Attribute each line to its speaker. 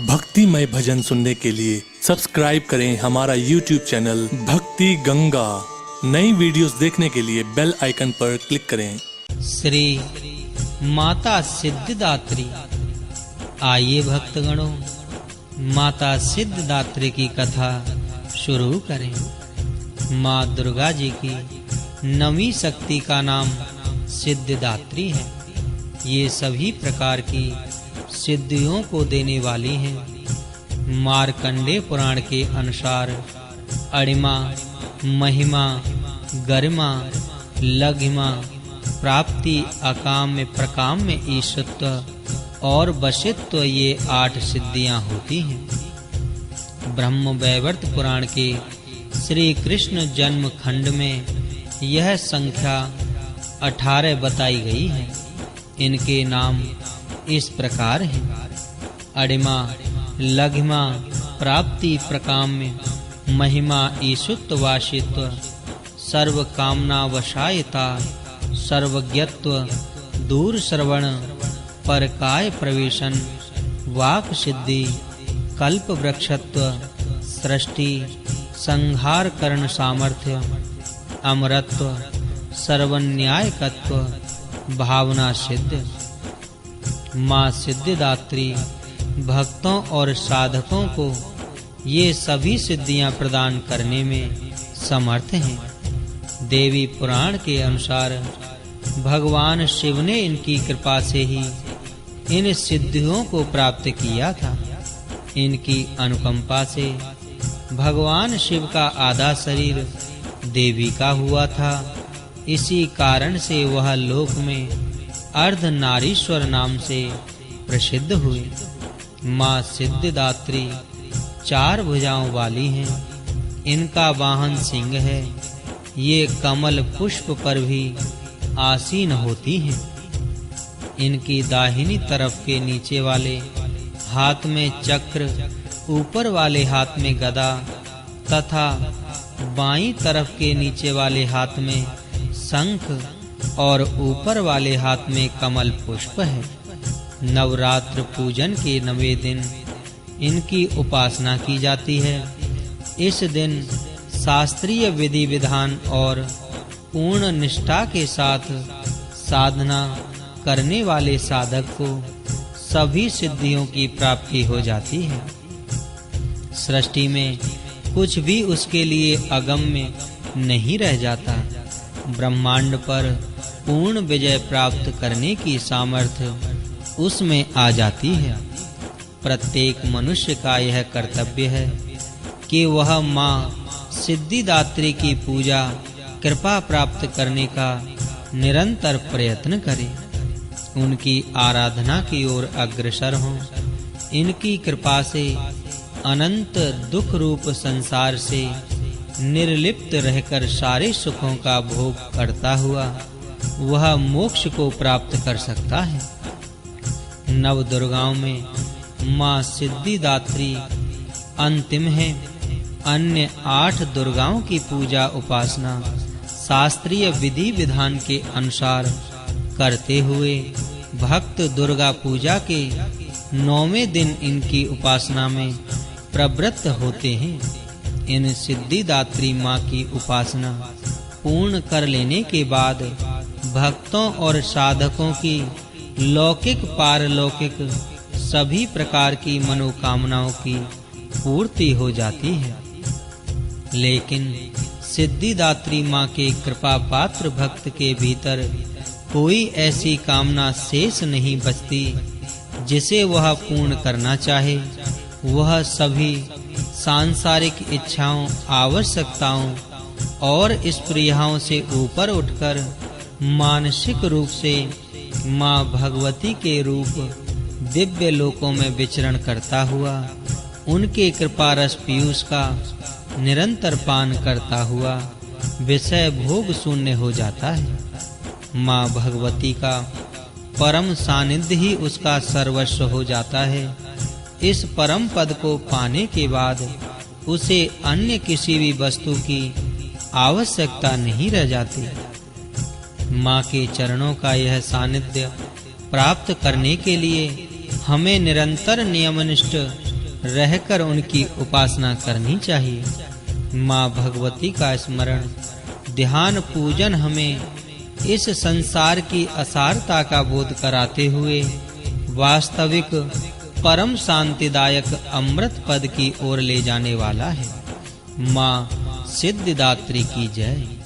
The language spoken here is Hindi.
Speaker 1: भक्तिमय भजन सुनने के लिए सब्सक्राइब करें हमारा YouTube चैनल भक्ति गंगा। नई वीडियोस देखने के लिए बेल आइकन पर क्लिक करें।
Speaker 2: श्री माता सिद्धिदात्री। आइए भक्तगणों, माता सिद्धिदात्री की कथा शुरू करें। माँ दुर्गा जी की नवी शक्ति का नाम सिद्धिदात्री है। ये सभी प्रकार की सिद्धियों को देने वाली हैं। मार्कंडेय पुराण के अनुसार अणिमा, महिमा, गरिमा, लघिमा, प्राप्ति, अकाम में प्रकाम में ईशत्व और वशित्व, ये 8 सिद्धियां होती हैं। ब्रह्म वैवर्त पुराण के श्री कृष्ण जन्म खंड में यह संख्या 18 बताई गई है। इनके नाम इस प्रकार हैं: अणिमा, लघिमा, प्राप्ति, प्रकाम में, महिमा, ईशुत्व, वाशित्व, सर्व कामना वशायता, सर्वज्ञत्व, दूर श्रवण, परकाय प्रवेशन, वाक सिद्धि, कल्प वृक्षत्व, सृष्टि संहार करण सामर्थ्य, अमरत्व, सर्वन्यायकत्व, भावना सिद्ध। माँ सिद्धिदात्री भक्तों और साधकों को ये सभी सिद्धियां प्रदान करने में समर्थ हैं। देवी पुराण के अनुसार भगवान शिव ने इनकी कृपा से ही इन सिद्धियों को प्राप्त किया था। इनकी अनुकंपा से भगवान शिव का आधा शरीर देवी का हुआ था। इसी कारण से वह लोक में अर्धनारीश्वर नाम से प्रसिद्ध हुए। माँ सिद्धिदात्री 4 भुजाओं वाली हैं। इनका वाहन सिंह है। ये कमल पुष्प पर भी आसीन होती हैं। इनकी दाहिनी तरफ के नीचे वाले हाथ में चक्र, ऊपर वाले हाथ में गदा तथा बाईं तरफ के नीचे वाले हाथ में शंख और ऊपर वाले हाथ में कमल पुष्प है। नवरात्र पूजन के 9वें दिन इनकी उपासना की जाती है। इस दिन शास्त्रीय विधि विधान और पूर्ण निष्ठा के साथ साधना करने वाले साधक को सभी सिद्धियों की प्राप्ति हो जाती है। सृष्टि में कुछ भी उसके लिए अगम्य नहीं रह जाता। ब्रह्मांड पर पूर्ण विजय प्राप्त करने की सामर्थ्य उसमें आ जाती है। प्रत्येक मनुष्य का यह कर्तव्य है कि वह माँ सिद्धिदात्री की पूजा, कृपा प्राप्त करने का निरंतर प्रयत्न करे, उनकी आराधना की ओर अग्रसर हों। इनकी कृपा से अनंत दुख रूप संसार से निर्लिप्त रहकर सारे सुखों का भोग करता हुआ वह मोक्ष को प्राप्त कर सकता है। नव दुर्गाओं में माँ सिद्धिदात्री अंतिम है। अन्य 8 दुर्गाओं की पूजा उपासना शास्त्रीय विधि विधान के अनुसार करते हुए भक्त दुर्गा पूजा के 9वें दिन इनकी उपासना में प्रवृत्त होते हैं। इन सिद्धिदात्री माँ की उपासना पूर्ण कर लेने के बाद भक्तों और साधकों की लौकिक पारलौकिक सभी प्रकार की मनोकामनाओं की पूर्ति हो जाती है। लेकिन सिद्धिदात्री माँ के कृपा पात्र भक्त के भीतर कोई ऐसी कामना शेष नहीं बचती जिसे वह पूर्ण करना चाहे। वह सभी सांसारिक इच्छाओं, आवश्यकताओं और स्पृहाओं से ऊपर उठकर मानसिक रूप से माँ भगवती के रूप दिव्य लोकों में विचरण करता हुआ उनके कृपा रस पीयूष का निरंतर पान करता हुआ विषय भोग शून्य हो जाता है। माँ भगवती का परम सानिध्य ही उसका सर्वस्व हो जाता है। इस परम पद को पाने के बाद उसे अन्य किसी भी वस्तु की आवश्यकता नहीं रह जाती। माँ के चरणों का यह सानिध्य प्राप्त करने के लिए हमें निरंतर नियमनिष्ठ रहकर उनकी उपासना करनी चाहिए। माँ भगवती का स्मरण, ध्यान, पूजन हमें इस संसार की असारता का बोध कराते हुए वास्तविक परम शांतिदायक अमृत पद की ओर ले जाने वाला है। माँ सिद्धिदात्री की जय।